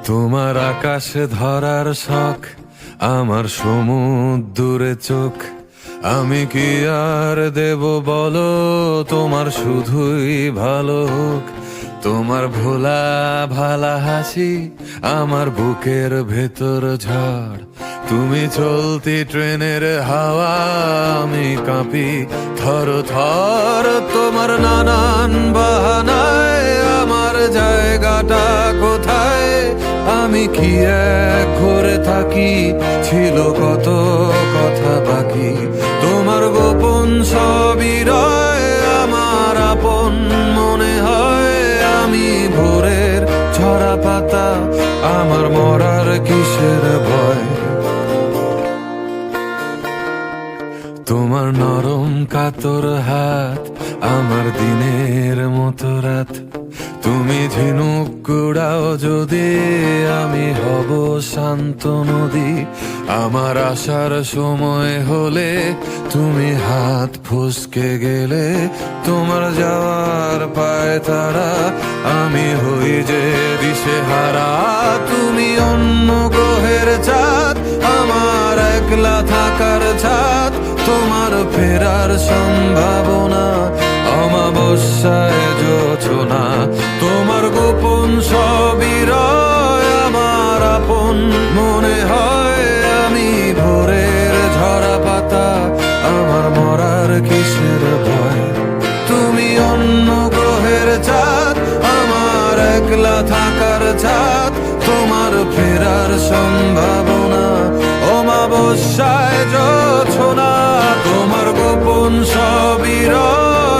তোমার আকাশে ধরার শখ, আমার সমুদ্রে চোখ। আমি কি আর দেব বলো, তোমার শুধুই ভালো হোক। তোমার ভোলা ভালা হাসি আমার বুকের ভেতর ঝড়। তুমি চলতি ট্রেনের হাওয়া, আমি কাঁপি থর থর। তোমার নানান বাহানায় আমার জায়গাটা কোথায়? আমি কি এক ঘরে থাকি, ছিল কত কথা বাকি। তোমার গোপন সবই রয়, আমার আপন মনে হয়। আমি ভোরের ঝরা পাতা, আমার মরার কিসের ভয়? তোমার নরম কাতর হাত, আমার দিনের মতো রাত। তুমি ঝিনুক কুড়াও যদি, আমি হব শান্ত নদী। আমার আসার সময় হলে তুমি হাত ফসকে গেলে। তোমার যাওয়ার পায় তারা, আমি হই যে দিশেহারা। তুমি অন্য গ্রহের চাঁদ, আমার একলা থাকার ছাদ। তোমার ফেরার সম্ভাবনা, অমাবস্যায় জোছনা। তোমার গোপন সবই রয়, আমার আপন মনে হয়। আমি ভোরের ঝরা পাতা, আমার মরার কিসের ভয়? তুমি অন্য গ্রহের চাঁদ, আমার একলা থাকার ছাদ। তোমার ফেরার সম্ভাবনা, অমাবস্যায় জোছনা। তোমার গোপন সবই রয়,